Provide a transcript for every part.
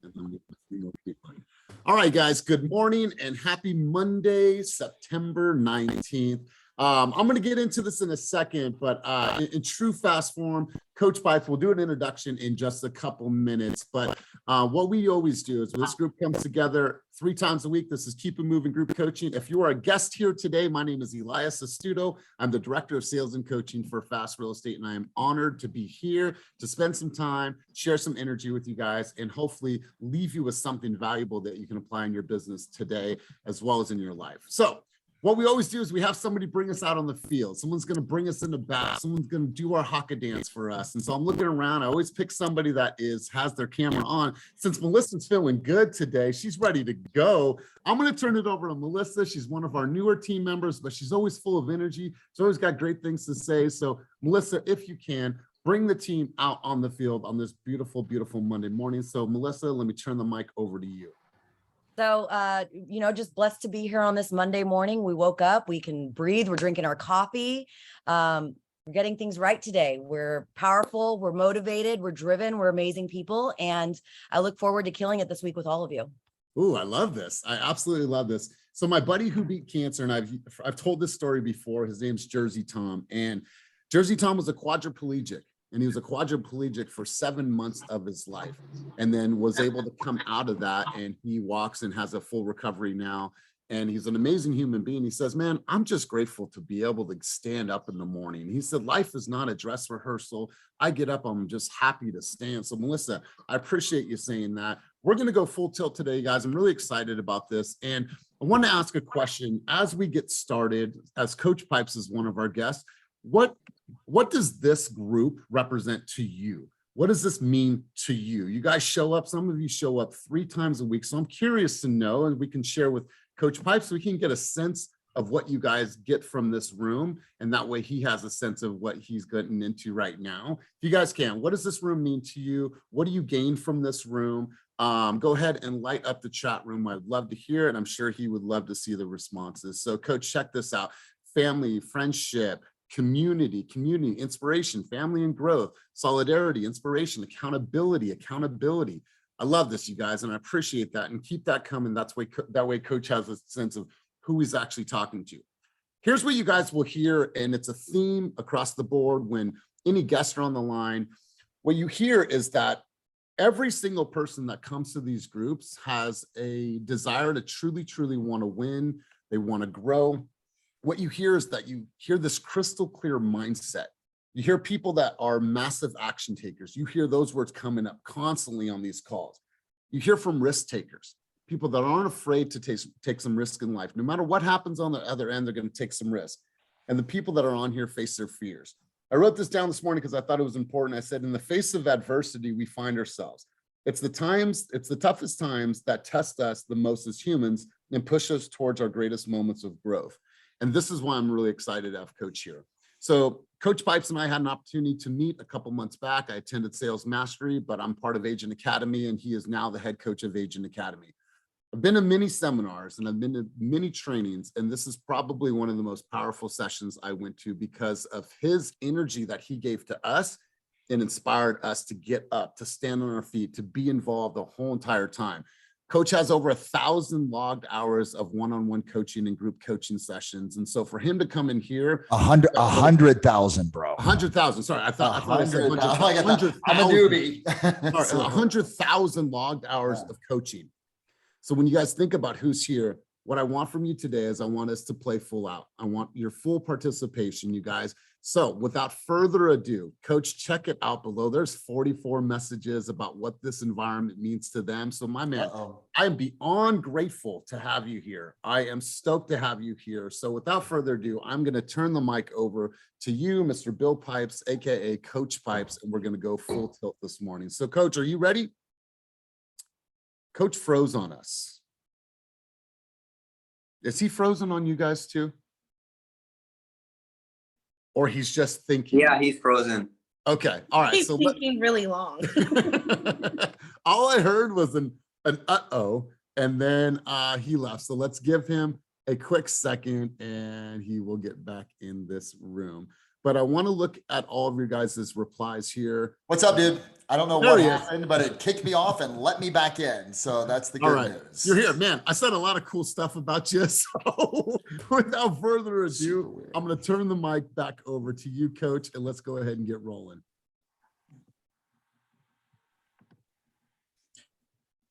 and then we'll see more people. All right, guys, good morning and happy Monday, September 19th. I'm going to get into this in a second, but in true fast form, Coach Pipes will do an introduction in just a couple minutes. But what we always do is this group comes together 3 times a week. This is Keep It Moving Group Coaching. If you are a guest here today, my name is Elias Astuto. I'm the Director of Sales and Coaching for Fast Real Estate, and I am honored to be here to spend some time, share some energy with you guys, and hopefully leave you with something valuable that you can apply in your business today as well as in your life. So what we always do is we have somebody bring us out on the field. Someone's going to bring us in the back. Someone's going to do our haka dance for us. And so I'm looking around. I always pick somebody that has their camera on. Since Melissa's feeling good today, she's ready to go. I'm going to turn it over to Melissa. She's one of our newer team members, but she's always full of energy. She's always got great things to say. So Melissa, if you can, bring the team out on the field on this beautiful, beautiful Monday morning. So Melissa, let me turn the mic over to you. So, just blessed to be here on this Monday morning. We woke up, we can breathe, we're drinking our coffee. We're getting things right today. We're powerful, we're motivated, we're driven, we're amazing people. And I look forward to killing it this week with all of you. Ooh, I love this. I absolutely love this. So my buddy who beat cancer, and I've told this story before, his name's Jersey Tom. And Jersey Tom was a quadriplegic. And he was a quadriplegic for 7 months of his life, and then was able to come out of that. And he walks and has a full recovery now. And he's an amazing human being. He says, man, I'm just grateful to be able to stand up in the morning. He said, life is not a dress rehearsal. I get up, I'm just happy to stand. So Melissa, I appreciate you saying that. We're going to go full tilt today, guys. I'm really excited about this. And I want to ask a question as we get started, as Coach Pipes is one of our guests. What does this group represent to you? What does this mean to you? You guys show up, some of you show up 3 times a week. So I'm curious to know, and we can share with Coach Pipes so we can get a sense of what you guys get from this room. And that way he has a sense of what he's getting into right now. If you guys can, what does this room mean to you? What do you gain from this room? Go ahead and light up the chat room. I'd love to hear it. I'm sure he would love to see the responses. So Coach, check this out. Family, friendship, community, inspiration, family and growth, solidarity, inspiration, accountability. I love this, you guys, and I appreciate that, and keep that coming. That way Coach has a sense of who he's actually talking to. Here's what you guys will hear, and it's a theme across the board when any guests are on the line. What you hear is that every single person that comes to these groups has a desire to truly want to win. They want to grow. What you hear is that you hear this crystal clear mindset. You hear people that are massive action takers. You hear those words coming up constantly on these calls. You hear from risk takers, people that aren't afraid to take some risk in life. No matter what happens on the other end, they're going to take some risk. And the people that are on here face their fears. I wrote this down this morning because I thought it was important. I said, in the face of adversity, we find ourselves. It's the toughest times that test us the most as humans and push us towards our greatest moments of growth. And this is why I'm really excited to have Coach here. So Coach Pipes and I had an opportunity to meet a couple months back. I attended Sales Mastery, but I'm part of Agent Academy, and he is now the head coach of Agent Academy. I've been to many seminars and I've been to many trainings, and this is probably one of the most powerful sessions I went to because of his energy that he gave to us and inspired us to get up, to stand on our feet, to be involved the whole entire time. Coach has over 1,000 logged hours of one-on-one coaching and group coaching sessions. And so for him to come in here, 100,000, bro. 100,000. Sorry, I thought I said 100,000. I'm a newbie. 100,000 logged hours of coaching. So when you guys think about who's here, what I want from you today is I want us to play full out. I want your full participation, you guys. So without further ado, Coach, check it out below. There's 44 messages about what this environment means to them. So my man, I am beyond grateful to have you here. I am stoked to have you here. So without further ado, I'm going to turn the mic over to you, Mr. Bill Pipes, AKA Coach Pipes, and we're going to go full tilt this morning. So Coach, are you ready? Coach froze on us. Is he frozen on you guys too? Or he's just thinking? Yeah, he's frozen. Okay, all right. He's thinking really long. All I heard was an uh-oh, and then he left. So let's give him a quick second and he will get back in this room. But I want to look at all of your guys' replies here. What's up, dude? I don't know There what he is. happened, but it kicked me off and let me back in. So that's the All good right. news. You're here, man. I said a lot of cool stuff about you. So without further Super ado, weird. I'm going to turn the mic back over to you, Coach, and let's go ahead and get rolling.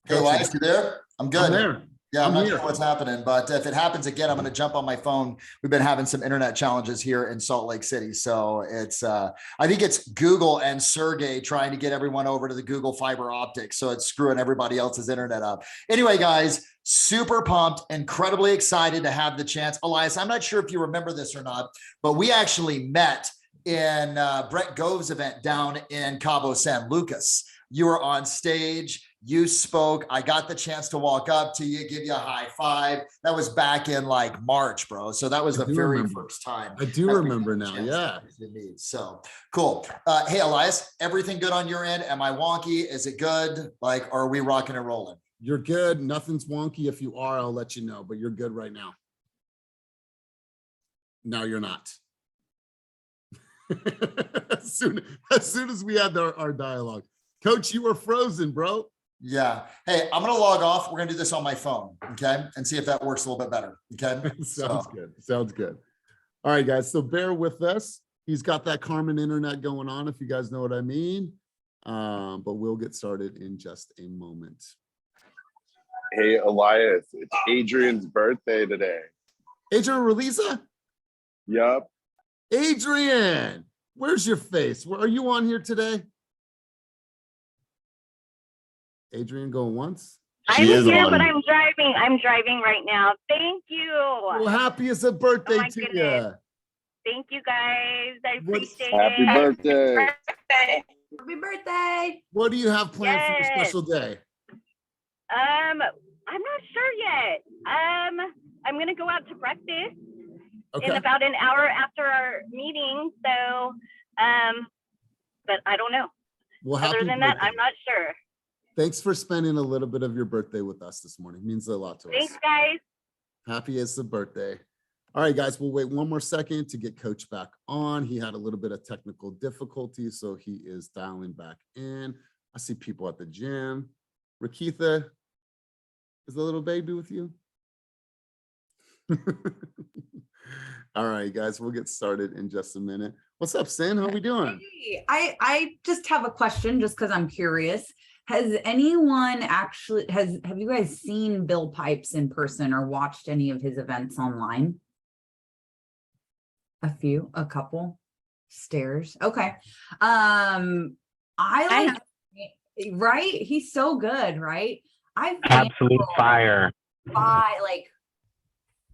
Hey, Elias, you there? I'm good. I'm there. Yeah, I'm I'm not here. sure what's happening, but if it happens again, I'm going to jump on my phone. We've been having some internet challenges here in Salt Lake City. So it's, I think it's Google and Sergey trying to get everyone over to the Google fiber optics. So it's screwing everybody else's internet up. Anyway, guys, super pumped, incredibly excited to have the chance. Elias, I'm not sure if you remember this or not, but we actually met in Brett Gove's event down in Cabo San Lucas. You were on stage. You spoke. I got the chance to walk up to you, give you a high five. That was back in like March, bro. So that was the very first time. I do remember now. Yeah. So cool. Hey, Elias, everything good on your end? Am I wonky? Is it good? Like, are we rocking and rolling? You're good. Nothing's wonky. If you are, I'll let you know, but you're good right now. No, you're not. as soon as we had our dialogue. Coach, you were frozen, bro. Yeah. Hey, I'm going to log off. We're going to do this on my phone. Okay. And see if that works a little bit better. Okay. Sounds good. Sounds good. All right, guys. So bear with us. He's got that Carmen internet going on, if you guys know what I mean. But we'll get started in just a moment. Hey, Elias, it's Adrian's birthday today. Adrian Relisa? Yup. Adrian, where's your face? Are you on here today? Adrian going once? I'm here, but I'm driving. I'm driving right now. Thank you. Well, happiest of birthday my to goodness. you. Thank you, guys. I appreciate Happy it. birthday. Happy birthday. What do you have planned for your Yes. special day? I'm not sure yet. I'm gonna go out to breakfast in Okay. about an hour after our meeting. So, but I don't know. Well, Other happy than that, birthday. I'm not sure. Thanks for spending a little bit of your birthday with us this morning. It means a lot to us. Thanks, guys. Happy it's the birthday. All right, guys, we'll wait one more second to get Coach back on. He had a little bit of technical difficulty, so he is dialing back in. I see people at the gym. Rakitha, is the little baby with you? All right, guys, we'll get started in just a minute. What's up, Sin? How we doing? Hey, I just have a question just because I'm curious. Has anyone actually have you guys seen Bill Pipes in person or watched any of his events online? A couple stairs. Okay. I like right? He's so good, right? I've Absolute fire. like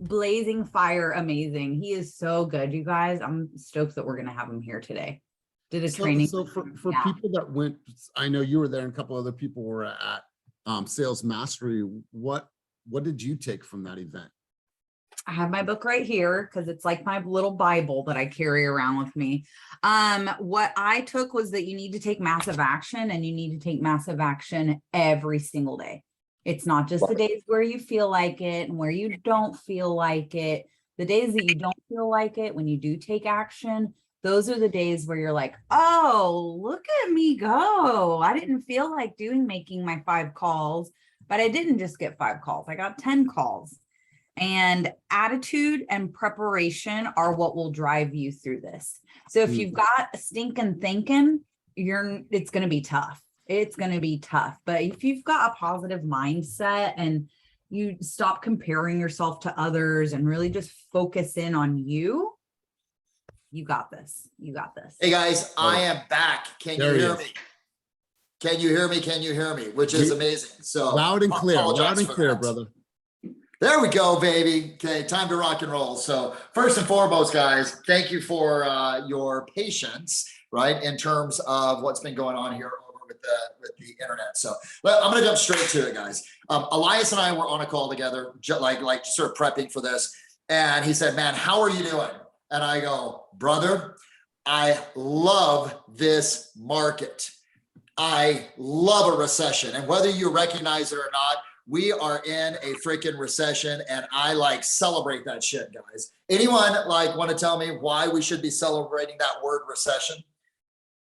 blazing fire, amazing. He is so good, you guys. I'm stoked that we're gonna have him here today. Did a training. So for Yeah. people that went, I know you were there and a couple other people were at Sales Mastery. What did you take from that event? I have my book right here because it's like my little Bible that I carry around with me. What I took was that you need to take massive action, and you need to take massive action every single day. It's not just the days where you feel like it and where you don't feel like it. The days that you don't feel like it, when you do take action, those are the days where you're like, oh, look at me go. I didn't feel like making my 5 calls, but I didn't just get 5 calls. I got 10 calls. And attitude and preparation are what will drive you through this. So if you've got stinking thinking, it's going to be tough. It's going to be tough. But if you've got a positive mindset and you stop comparing yourself to others and really just focus in on you, you got this. You got this. Hey guys, I am back. Can you hear me? Can you hear me? Can you hear me? Which is amazing. So Loud and clear, loud and clear, that. brother. There we go, baby. Okay, time to rock and roll. So first and foremost, guys, thank you for your patience, right, in terms of what's been going on here over with the internet. So I'm going to jump straight to it, guys. Elias and I were on a call together, like sort of prepping for this, and he said, "Man, how are you doing?" And I go, "Brother, I love this market. I love a recession, and whether you recognize it or not, we are in a freaking recession, and I like celebrate that shit, guys." Anyone like want to tell me why we should be celebrating that word recession?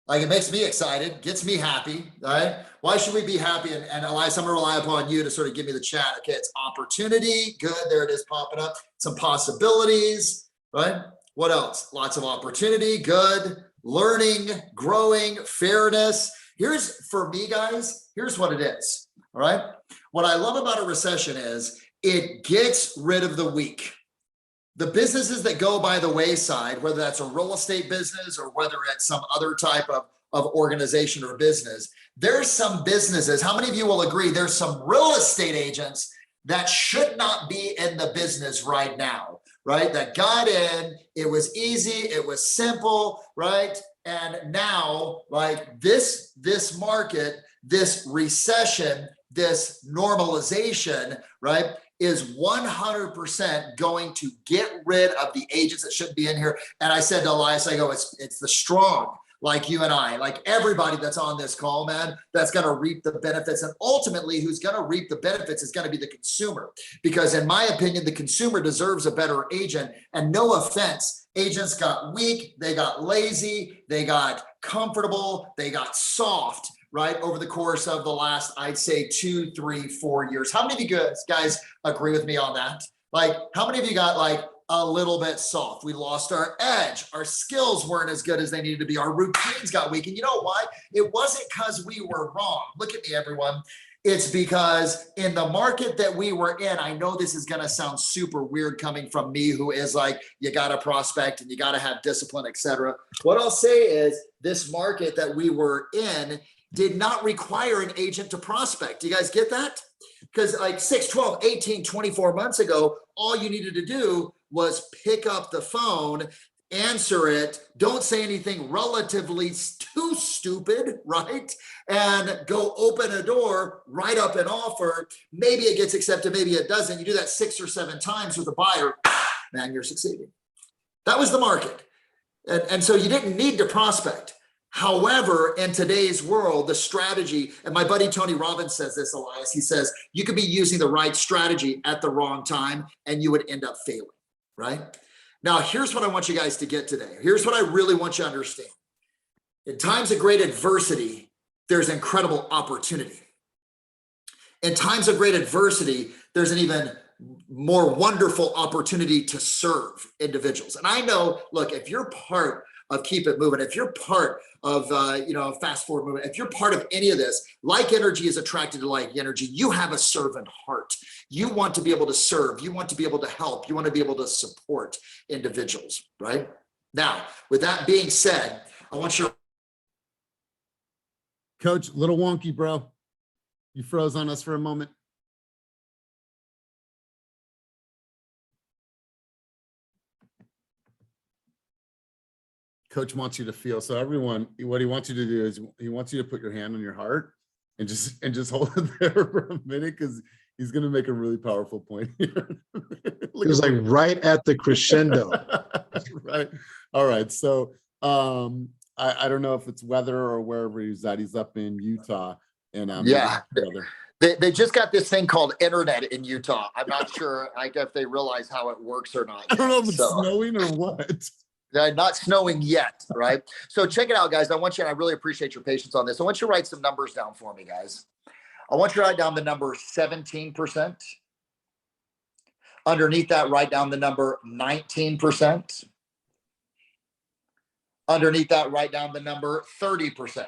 Like it makes me excited, gets me happy, right? Why should we be happy? And Elias, I'm gonna rely upon you to sort of give me the chat. Okay, it's opportunity. Good, there it is popping up. Some possibilities, right? What else? Lots of opportunity, good. Learning, growing, fairness. Here's, for me, guys, here's what it is, all right? What I love about a recession is it gets rid of the weak. The businesses that go by the wayside, whether that's a real estate business or whether it's some other type of organization or business, there's some businesses, how many of you will agree, there's some real estate agents that should not be in the business right now, right? That got in, it was easy, it was simple, right? And now, like this market, this recession, this normalization, right, is 100% going to get rid of the agents that shouldn't be in here. And I said to Elias, I go, it's the strong, like you and I, like everybody that's on this call, man, that's going to reap the benefits. And ultimately, who's going to reap the benefits is going to be the consumer. Because in my opinion, the consumer deserves a better agent. And no offense, agents got weak, they got lazy, they got comfortable, they got soft, right? Over the course of the last, I'd say 2, 3, 4 years. How many of you guys agree with me on that? Like, how many of you got like a little bit soft? We lost our edge. Our skills weren't as good as they needed to be. Our routines got weak. And you know why? It wasn't because we were wrong. Look at me, everyone. It's because in the market that we were in, I know this is going to sound super weird coming from me, who is like, you got to prospect and you got to have discipline, etc. What I'll say is this market that we were in did not require an agent to prospect. Do you guys get that? Because like 6, 12, 18, 24 months ago, all you needed to do was pick up the phone, answer it, don't say anything relatively too stupid, right? And go open a door, write up an offer. Maybe it gets accepted, maybe it doesn't. You do that 6 or 7 times with a buyer, man, you're succeeding. That was the market. And so you didn't need to prospect. However, in today's world, the strategy, and my buddy Tony Robbins says this, Elias, he says, you could be using the right strategy at the wrong time and you would end up failing, right? Now, here's what I want you guys to get today. Here's what I really want you to understand. In times of great adversity, there's incredible opportunity. In times of great adversity, there's an even more wonderful opportunity to serve individuals. And I know, look, if you're part of Keep It Moving, if you're part of, Fast Forward Movement, if you're part of any of this, like energy is attracted to like energy. You have a servant heart. You want to be able to serve. You want to be able to help. You want to be able to support individuals, right? Now, with that being said, I want you. Coach, little wonky, bro. You froze on us for a moment. Coach wants you to feel. So everyone, what he wants you to do is he wants you to put your hand on your heart and just hold it there for a minute, because he's going to make a really powerful point here. It was like right at the crescendo. Right. All right. So I don't know if it's weather or wherever he's at. He's up in Utah. And Yeah. They just got this thing called internet in Utah. I'm not sure if they realize how it works or not. I don't know if it's snowing or what. Not snowing yet, right? So check it out, guys. I really appreciate your patience on this. I want you to write some numbers down for me, guys. I want you to write down the number 17%. Underneath that, write down the number 19%. Underneath that, write down the number 30%.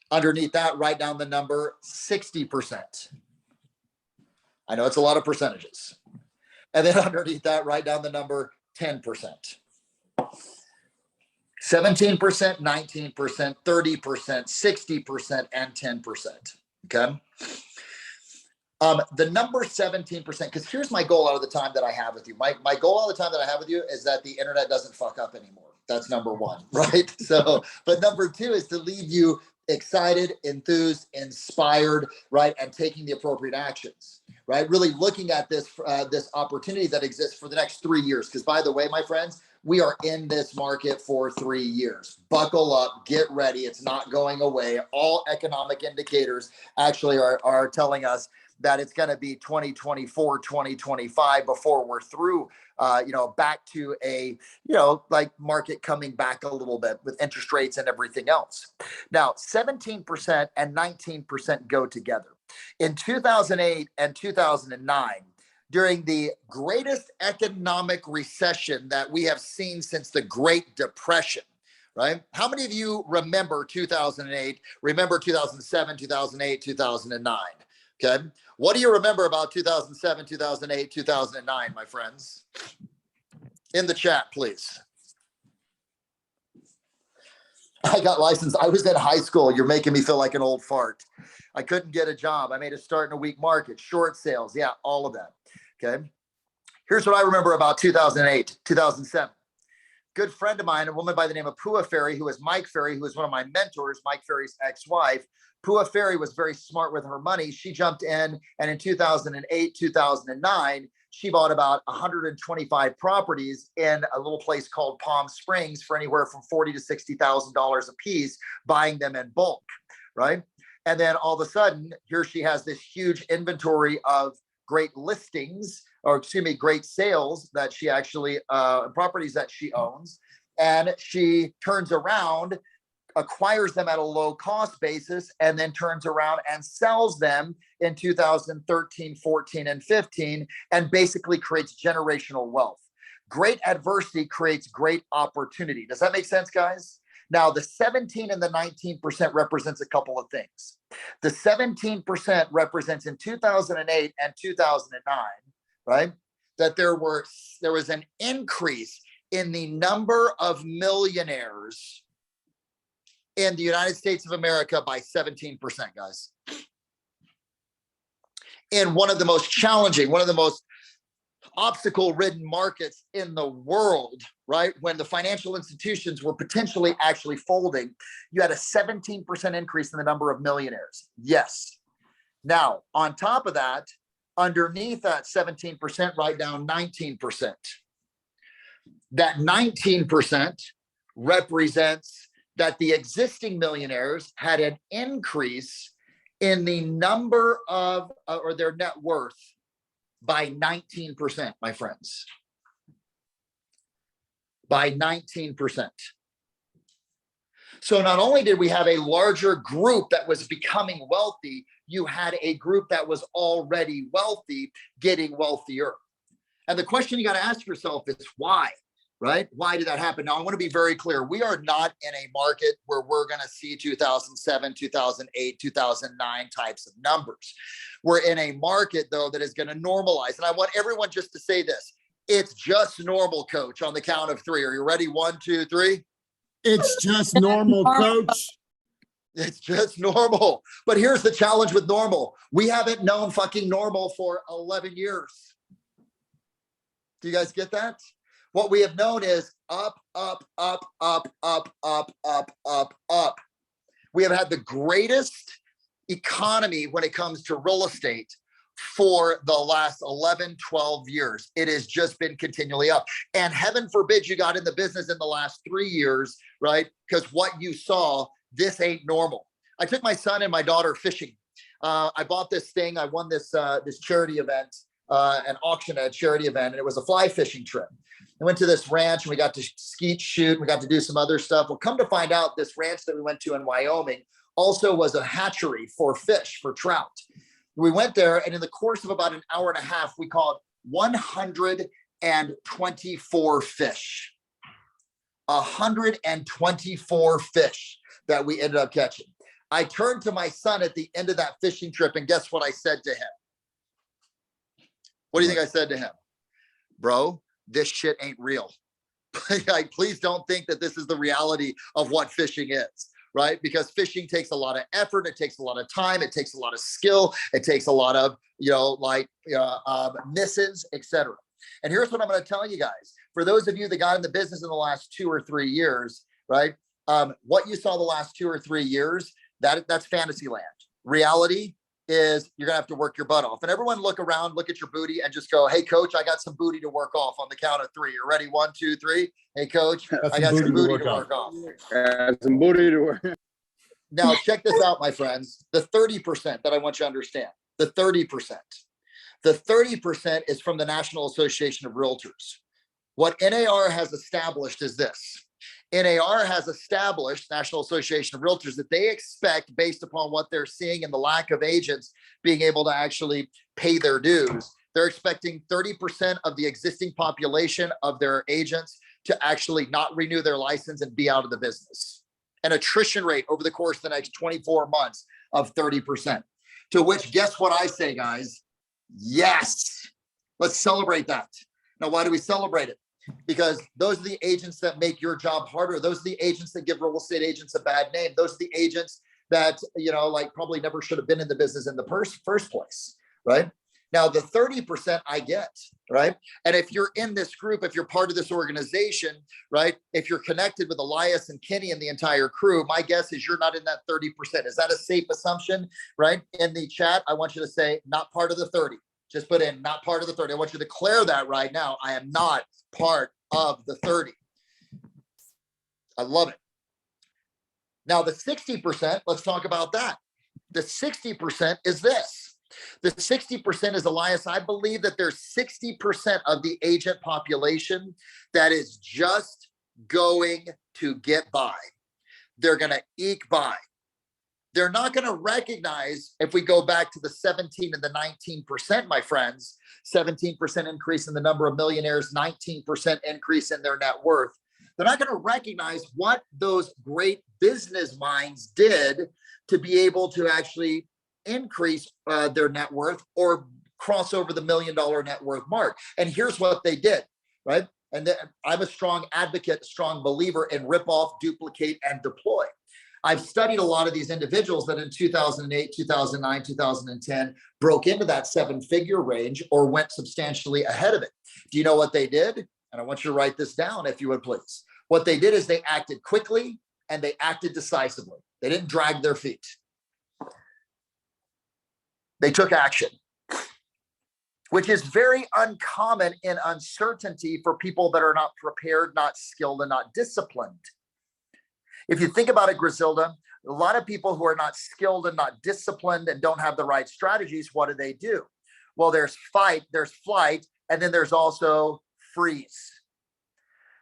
Underneath that, write down the number 60%. I know it's a lot of percentages. And then underneath that, write down the number 10%. 17%, 19%, 30%, 60%, and 10%. Okay. The number 17%, because here's my goal out of the time that I have with you. My goal all the time that I have with you is that the internet doesn't fuck up anymore. That's number one, right? So, but number 2 is to leave you excited, enthused, inspired, right? And taking the appropriate actions, right? Really looking at this opportunity that exists for the next 3 years. Because by the way, my friends, we are in this market for 3 years. Buckle up, get ready. It's not going away. All economic indicators actually are telling us that it's going to be 2024, 2025 before we're through, back to a, like market coming back a little bit with interest rates and everything else. Now, 17% and 19% go together. In 2008 and 2009, during the greatest economic recession that we have seen since the Great Depression, right? How many of you remember 2008, remember 2007, 2008, 2009? Okay. What do you remember about 2007, 2008, 2009, my friends? In the chat, please. I got licensed. I was in high school. You're making me feel like an old fart. I couldn't get a job. I made a start in a weak market, short sales. Yeah, all of that. Okay. Here's what I remember about 2008, 2007. Good friend of mine, a woman by the name of Pua Ferry, who is Mike Ferry, who is one of my mentors, Mike Ferry's ex-wife. Pua Ferry was very smart with her money. She jumped in, and in 2008, 2009, she bought about 125 properties in a little place called Palm Springs for anywhere from $40,000 to $60,000 a piece, buying them in bulk, right? And then all of a sudden, here she has this huge inventory of great listings, or excuse me, great sales that she actually, properties that she owns. And she turns around, acquires them at a low cost basis, and then turns around and sells them in 2013, 14, and 15, and basically creates generational wealth. Great adversity creates great opportunity. Does that make sense, guys? Now, the 17 and the 19% represents a couple of things. The 17% represents in 2008 and 2009, right? That there was an increase in the number of millionaires in the United States of America by 17%, guys. In one of the most challenging, one of the most obstacle-ridden markets in the world, right? When the financial institutions were potentially actually folding, you had a 17% increase in the number of millionaires. Yes. Now, on top of that, underneath that 17%, write down 19%. That 19% represents that the existing millionaires had an increase in the number of, or their net worth by 19%, my friends. By 19%. So not only did we have a larger group that was becoming wealthy, you had a group that was already wealthy getting wealthier. And the question you got to ask yourself is why, right? Why did that happen? Now, I want to be very clear. We are not in a market where we're going to see 2007, 2008, 2009 types of numbers. We're in a market, though, that is going to normalize. And I want everyone just to say this. It's just normal, coach, on the count of three. Are you ready? 1, 2, 3. It's just normal, coach. It's just normal. But here's the challenge with normal. We haven't known fucking normal for 11 years. Do you guys get that? What we have known is up, up, up, up, up, up, up, up, up. We have had the greatest economy when it comes to real estate for the last 11, 12 years. It has just been continually up. And heaven forbid you got in the business in the last 3 years, right? Because what you saw, this ain't normal. I took my son and my daughter fishing. I bought this thing. I won this charity event, an auction at a charity event, and it was a fly fishing trip. I went to this ranch and we got to skeet shoot. We got to do some other stuff. Well, come to find out, this ranch that we went to in Wyoming also was a hatchery for fish, for trout. We went there, and in the course of about an hour and a half, we caught 124 fish. 124 fish that we ended up catching. I turned to my son at the end of that fishing trip, and guess what I said to him? What do you think I said to him? Bro, this shit ain't real. Like, please don't think that this is the reality of what fishing is, right? Because fishing takes a lot of effort. It takes a lot of time. It takes a lot of skill. It takes a lot of, misses, etc. And here's what I'm going to tell you guys. For those of you that got in the business in the last 2 or 3 years, right? What you saw the last 2 or 3 years, that's fantasy land. Reality is you're gonna have to work your butt off. And everyone look around, look at your booty, and just go, "Hey, coach, I got some booty to work off." On the count of 3. You ready? 1, 2, 3. Hey, coach, I got some booty to work off. Some booty to work. Now, check this out, my friends. The 30% that I want you to understand. the 30%. The 30% is from the National Association of Realtors. What NAR has established is this. NAR has established, National Association of Realtors, that they expect, based upon what they're seeing and the lack of agents being able to actually pay their dues, they're expecting 30% of the existing population of their agents to actually not renew their license and be out of the business. An attrition rate over the course of the next 24 months of 30%. To which, guess what I say, guys? Yes. Let's celebrate that. Now, why do we celebrate it? Because those are the agents that make your job harder. Those are the agents that give real estate agents a bad name. Those are the agents that, like probably never should have been in the business in the first place, right? Now, the 30% I get, right? And if you're in this group, if you're part of this organization, right? If you're connected with Elias and Kenny and the entire crew, my guess is you're not in that 30%. Is that a safe assumption, right? In the chat, I want you to say, not part of the 30. Just put in, not part of the 30. I want you to declare that right now. I am not part of the 30. I love it. Now, the 60%, let's talk about that. The 60% is this. The 60% is, Elias, I believe that there's 60% of the agent population that is just going to get by. They're going to eke by. They're not going to recognize, if we go back to the 17 and the 19%, my friends, 17% increase in the number of millionaires, 19% increase in their net worth. They're not going to recognize what those great business minds did to be able to actually increase their net worth or cross over the $1 million net worth mark. And here's what they did, right? And I'm a strong advocate, strong believer in rip off, duplicate, and deploy. I've studied a lot of these individuals that in 2008, 2009, 2010 broke into that 7-figure range or went substantially ahead of it. Do you know what they did? And I want you to write this down, if you would please. What they did is they acted quickly and they acted decisively. They didn't drag their feet. They took action, which is very uncommon in uncertainty for people that are not prepared, not skilled, and not disciplined. If you think about it, Griselda, a lot of people who are not skilled and not disciplined and don't have the right strategies, what do? Well, there's fight, there's flight, and then there's also freeze,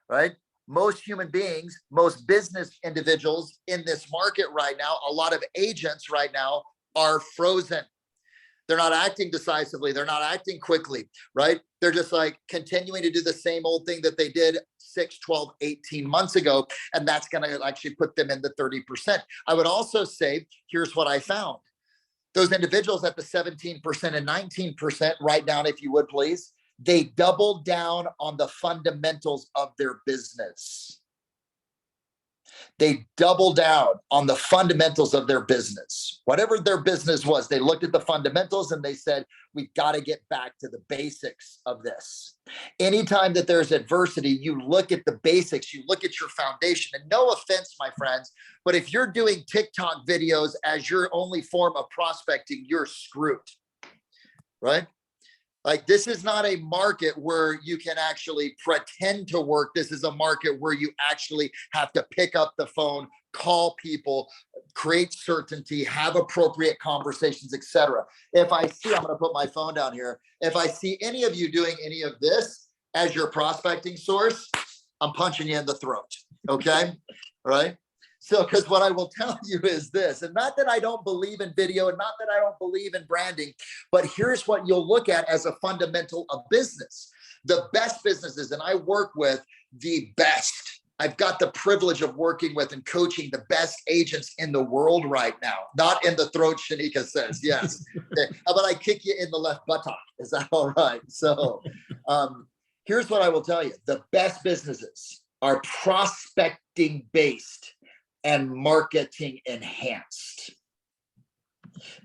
right? Most human beings, most business individuals in this market right now, a lot of agents right now are frozen. They're not acting decisively. They're not acting quickly, right? They're just like continuing to do the same old thing that they did 6, 12, 18 months ago. And that's going to actually put them in the 30%. I would also say, here's what I found. Those individuals at the 17% and 19%, write down, if you would please, they doubled down on the fundamentals of their business. They doubled down on the fundamentals of their business. Whatever their business was, they looked at the fundamentals and they said, we've got to get back to the basics of this. Anytime that there's adversity, you look at the basics, you look at your foundation. And no offense, my friends, but if you're doing TikTok videos as your only form of prospecting, you're screwed, right? Like, this is not a market where you can actually pretend to work. This is a market where you actually have to pick up the phone, call people, create certainty, have appropriate conversations, etc. If I see, I'm going to put my phone down here. If I see any of you doing any of this as your prospecting source, I'm punching you in the throat. Okay. All right. So, because what I will tell you is this, and not that I don't believe in video and not that I don't believe in branding, but here's what you'll look at as a fundamental of business. The best businesses, and I work with the best. I've got the privilege of working with and coaching the best agents in the world right now. Not in the throat, Shanika says, yes. Okay. How about I kick you in the left buttock? Is that all right? So here's what I will tell you. The best businesses are prospecting based and marketing enhanced.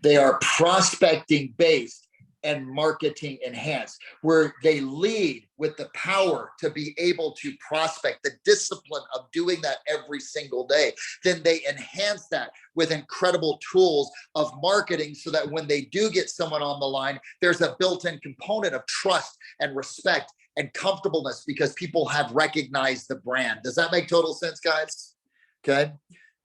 They are prospecting based and marketing enhanced, where they lead with the power to be able to prospect, the discipline of doing that every single day. Then they enhance that with incredible tools of marketing so that when they do get someone on the line, there's a built-in component of trust and respect and comfortableness because people have recognized the brand. Does that make total sense, guys? Okay.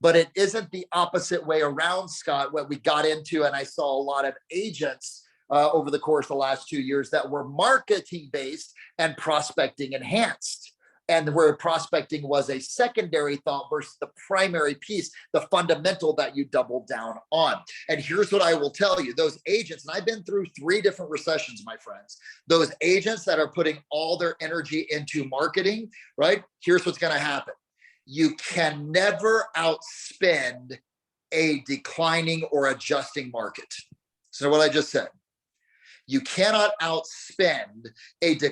but it isn't the opposite way around, Scott, what we got into. And I saw a lot of agents over the course of the last 2 years that were marketing based and prospecting enhanced. And where prospecting was a secondary thought versus the primary piece, the fundamental that you double down on. And here's what I will tell you, those agents, and I've been through 3 different recessions, my friends, those agents that are putting all their energy into marketing, right? Here's what's going to happen. You can never outspend a declining or adjusting market. So what I just said, you cannot outspend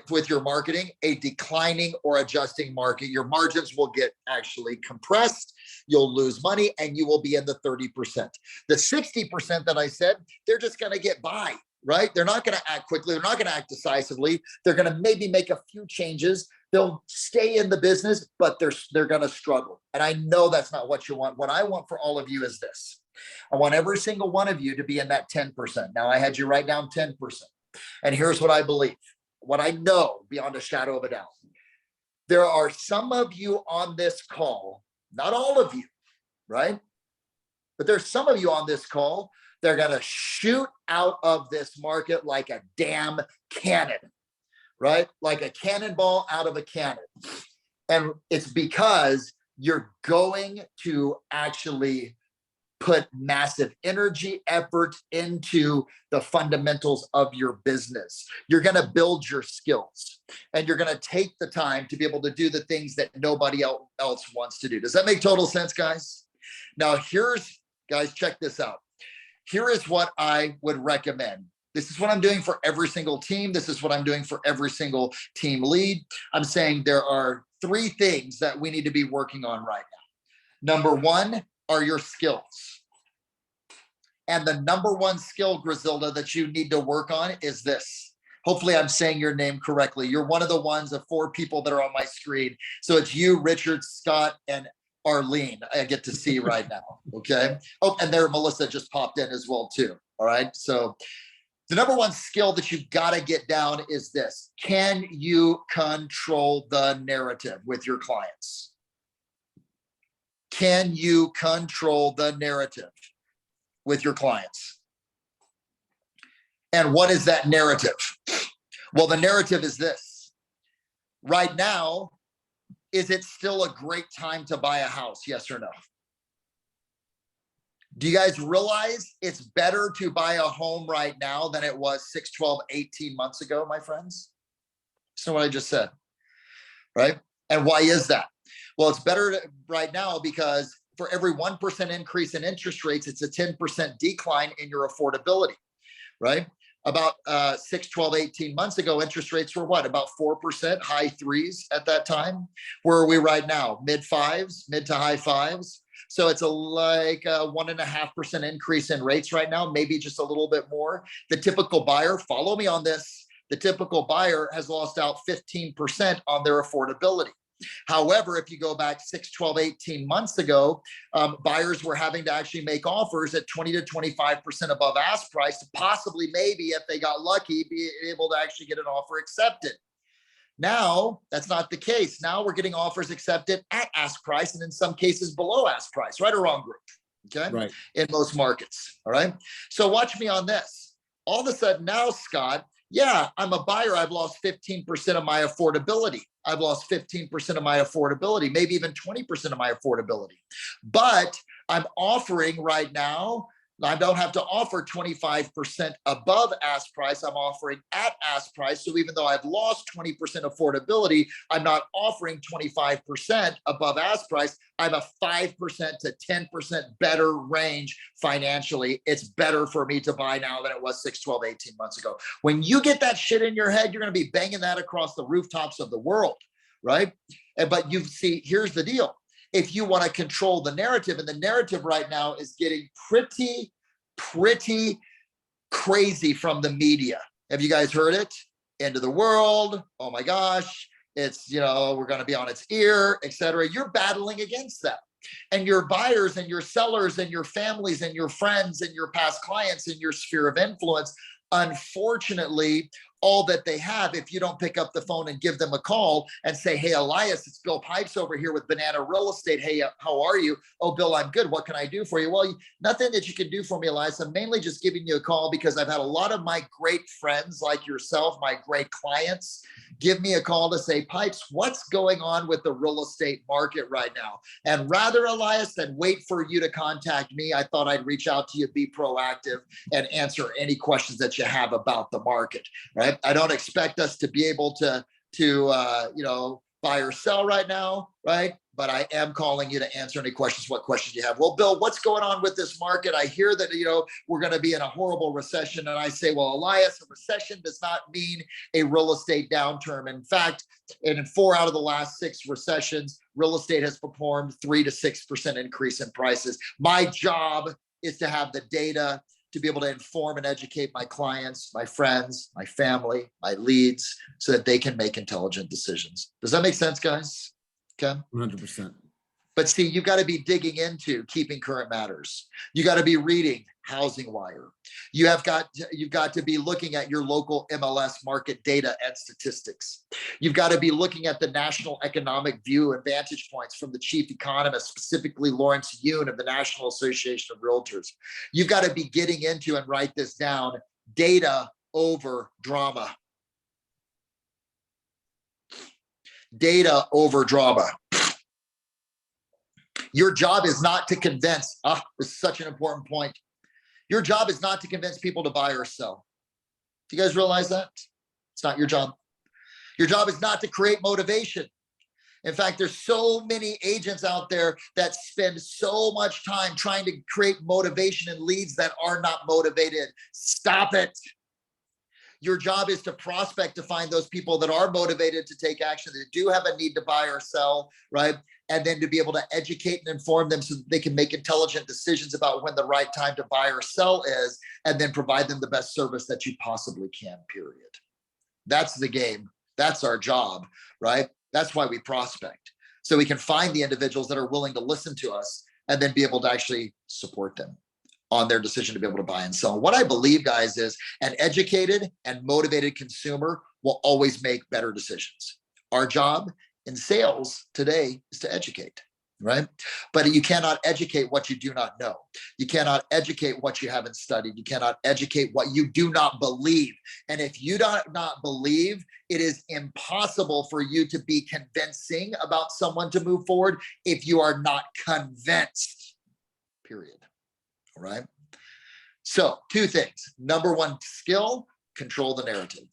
with your marketing, a declining or adjusting market. Your margins will get actually compressed. You'll lose money and you will be in the 30%. The 60% that I said, they're just going to get by, right? They're not going to act quickly. They're not going to act decisively. They're going to maybe make a few changes. They'll stay in the business, but they're going to struggle. And I know that's not what you want. What I want for all of you is this. I want every single one of you to be in that 10%. Now I had you write down 10%. And here's what I believe, what I know beyond a shadow of a doubt. There are some of you on this call, not all of you, right? But there's some of you on this call, they're going to shoot out of this market like a damn cannon, right? Like a cannonball out of a cannon. And it's because you're going to actually put massive energy, effort into the fundamentals of your business. You're going to build your skills and you're going to take the time to be able to do the things that nobody else wants to do. Does that make total sense, guys? Now, guys, check this out. Here is what I would recommend. This is what I'm doing for every single team. This is what I'm doing for every single team lead. I'm saying there are 3 things that we need to be working on right now. Number 1, are your skills. And the number 1 skill, Griselda, that you need to work on is this. Hopefully I'm saying your name correctly. You're one of the ones of 4 people that are on my screen. So it's you, Richard, Scott, and Arlene I get to see right now, okay? Oh, and there Melissa just popped in as well too, all right? So the number 1 skill that you've got to get down is this. Can you control the narrative with your clients? Can you control the narrative with your clients? And what is that narrative? Well, the narrative is this. Right now, is it still a great time to buy a house? Yes or no? Do you guys realize it's better to buy a home right now than it was 6, 12, 18 months ago, my friends? So what I just said, right? And why is that? Well, it's better right now because for every 1% increase in interest rates, it's a 10% decline in your affordability, right? About 6, 12, 18 months ago, interest rates were what? About 4%, high 3s at that time. Where are we right now? Mid 5s, mid to high 5s. So it's like a 1.5% increase in rates right now, maybe just a little bit more. The typical buyer, follow me on this, the typical buyer has lost out 15% on their affordability. However, if you go back 6, 12, 18 months ago, buyers were having to actually make offers at 20 to 25% above ask price to possibly, maybe if they got lucky, be able to actually get an offer accepted. Now, that's not the case. Now we're getting offers accepted at ask price and in some cases below ask price, right or wrong, group? Okay, right. In most markets, all right? So watch me on this. All of a sudden now, Scott, yeah, I'm a buyer. I've lost 15% of my affordability. I've lost 15% of my affordability, maybe even 20% of my affordability. But I'm offering right now, I don't have to offer 25% above ask price. I'm offering at ask price. So even though I've lost 20% affordability, I'm not offering 25% above ask price. I have a 5% to 10% better range financially. It's better for me to buy now than it was 6, 12, 18 months ago. When you get that shit in your head, you're going to be banging that across the rooftops of the world, right? But you see, here's the deal. If you want to control the narrative, and the narrative right now is getting pretty crazy from the media. Have you guys heard it? End of the world. Oh my gosh. It's, we're going to be on its ear, etc. You're battling against that. And your buyers and your sellers and your families and your friends and your past clients and your sphere of influence Unfortunately, all that they have, if you don't pick up the phone and give them a call and say, hey, Elias, it's Bill Pipes over here with Banana Real Estate. Hey, how are you? Oh, Bill, I'm good. What can I do for you? Well, nothing that you can do for me, Elias. I'm mainly just giving you a call because I've had a lot of my great friends like yourself, my great clients, give me a call to say, Pipes, what's going on with the real estate market right now? And rather, Elias, than wait for you to contact me, I thought I'd reach out to you, be proactive, and answer any questions that you have about the market, right? I don't expect us to be able to buy or sell right now, right? But I am calling you to answer any questions, what questions you have. Well, Bill, what's going on with this market? I hear that, we're going to be in a horrible recession. And I say, well, Elias, a recession does not mean a real estate downturn. In fact, in 4 out of the last 6 recessions, real estate has performed 3 to 6% increase in prices. My job is to have the data to be able to inform and educate my clients, my friends, my family, my leads, so that they can make intelligent decisions. Does that make sense, guys? Okay. 100%. But see, you've got to be digging into Keeping Current Matters. You got to be reading Housing Wire. You've got to be looking at your local MLS market data and statistics. You've got to be looking at the national economic view and vantage points from the chief economist, specifically Lawrence Yun of the National Association of Realtors. You've got to be getting into, and write this down, data over drama. Data over drama. Your job is not to convince, this is such an important point. Your job is not to convince people to buy or sell. Do you guys realize that? It's not your job. Your job is not to create motivation. In fact, there's so many agents out there that spend so much time trying to create motivation in leads that are not motivated. Stop it. Your job is to prospect, to find those people that are motivated to take action, that do have a need to buy or sell, right? And then to be able to educate and inform them so that they can make intelligent decisions about when the right time to buy or sell is, and then provide them the best service that you possibly can, period. That's the game. That's our job, right? That's why we prospect. So we can find the individuals that are willing to listen to us and then be able to actually support them on their decision to be able to buy and sell. What I believe, guys, is an educated and motivated consumer will always make better decisions. Our job in sales today is to educate, right? But you cannot educate what you do not know. You cannot educate what you haven't studied. You cannot educate what you do not believe. And if you do not believe, it is impossible for you to be convincing about someone to move forward if you are not convinced, period. All right. So 2 things. Number 1, skill, control the narrative.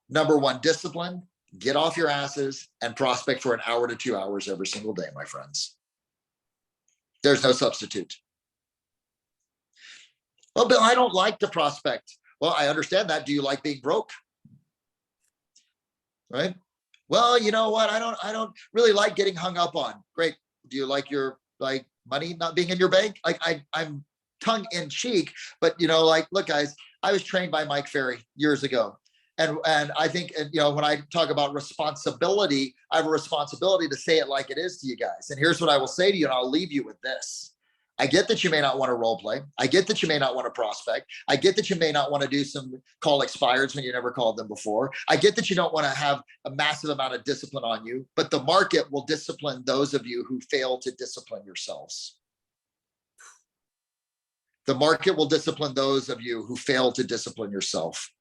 Number 1, discipline, get off your asses and prospect for an hour to 2 hours every single day, my friends. There's no substitute. Well, Bill, I don't like to prospect. Well, I understand that. Do you like being broke? Right. Well, you know what? I don't really like getting hung up on. Great. Do you like your money not being in your bank? I'm tongue in cheek, but look, guys, I was trained by Mike Ferry years ago. And I think, when I talk about responsibility, I have a responsibility to say it like it is to you guys. And here's what I will say to you, and I'll leave you with this. I get that you may not want to role play. I get that you may not want to prospect. I get that you may not want to do some call expireds when you never called them before. I get that you don't want to have a massive amount of discipline on you, but the market will discipline those of you who fail to discipline yourselves. The market will discipline those of you who fail to discipline yourself.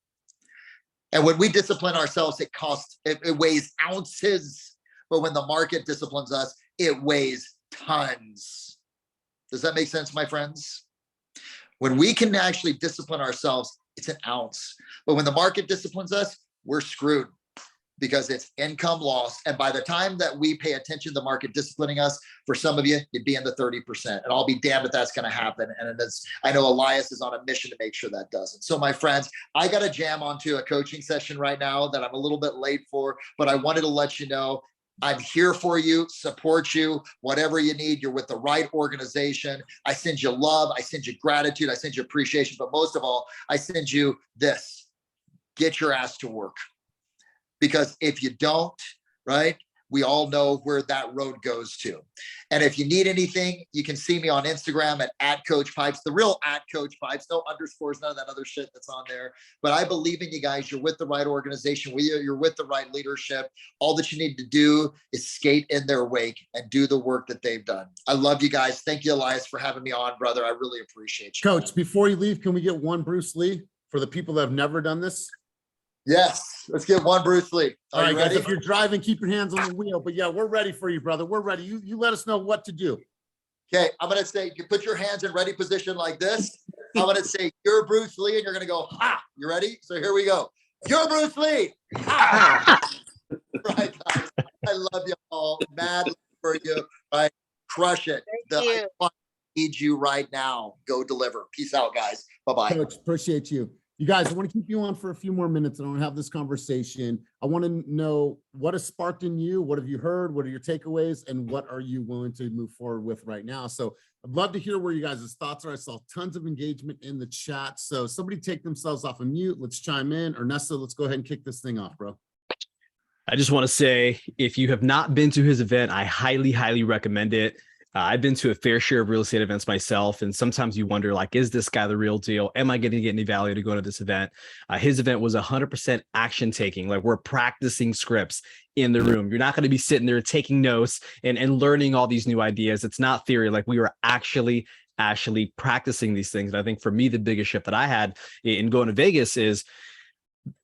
And when we discipline ourselves, it weighs ounces. But when the market disciplines us, it weighs tons. Does that make sense, my friends? When we can actually discipline ourselves, it's an ounce. But when the market disciplines us, we're screwed, because it's income loss. And by the time that we pay attention to the market disciplining us, for some of you, you'd be in the 30%. And I'll be damned if that's going to happen. And I know Elias is on a mission to make sure that doesn't. So my friends, I got to jam onto a coaching session right now that I'm a little bit late for, but I wanted to let you know I'm here for you, support you, whatever you need. You're with the right organization. I send you love. I send you gratitude. I send you appreciation. But most of all, I send you this: get your ass to work. Because if you don't, right, we all know where that road goes to. And if you need anything, you can see me on Instagram at Coach Pipes, the real at Coach Pipes, no underscores, none of that other shit that's on there. But I believe in you guys. You're with the right organization. You're with the right leadership. All that you need to do is skate in their wake and do the work that they've done. I love you guys. Thank you, Elias, for having me on, brother. I really appreciate you. Coach, before you leave, can we get one Bruce Lee for the people that have never done this? Yes, let's get one Bruce Lee. All right, you guys, ready? if you're driving, keep your hands on the wheel. But yeah, we're ready for you, brother. We're ready. You let us know what to do. Okay, I'm going to say, you put your hands in ready position like this. I'm going to say, you're Bruce Lee, and you're going to go, ha. You ready? So here we go. You're Bruce Lee. Ha. Right, guys. I love you all. Mad for you. Right. Crush it. Thank you. Need you right now. Go deliver. Peace out, guys. Bye-bye. Coach, appreciate you. You guys, I want to keep you on for a few more minutes. I want to have this conversation. I want to know what has sparked in you. What have you heard? What are your takeaways? And what are you willing to move forward with right now? So I'd love to hear where you guys' thoughts are. I saw tons of engagement in the chat. So somebody take themselves off of mute. Let's chime in. Ernesto, let's go ahead and kick this thing off, bro. I just want to say, if you have not been to his event, I highly, highly recommend it. I've been to a fair share of real estate events myself, and sometimes you wonder, like, is this guy the real deal? Am I going to get any value to go to this event? His event was 100% action taking. Like, we're practicing scripts in the room. You're not going to be sitting there taking notes and learning all these new ideas. It's not theory. Like, we were actually practicing these things. And I think for me, the biggest shift that I had in going to Vegas is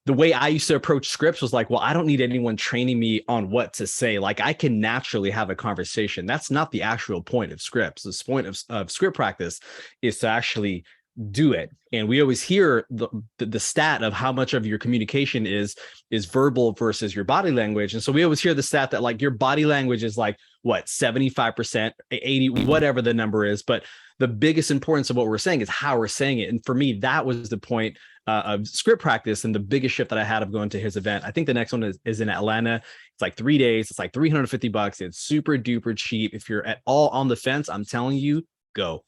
the way I used to approach scripts was like, well, I don't need anyone training me on what to say. Like, I can naturally have a conversation. That's not the actual point of scripts. The point of script practice is to actually do it. And we always hear the stat of how much of your communication is verbal versus your body language. And so we always hear the stat that, like, your body language is like, what, 75%, 80, whatever the number is. But the biggest importance of what we're saying is how we're saying it. And for me, that was the point of script practice and the biggest shift that I had of going to his event. I think the next one is in Atlanta. It's like 3 days. It's like $350. It's super duper cheap. If you're at all on the fence, I'm telling you, go.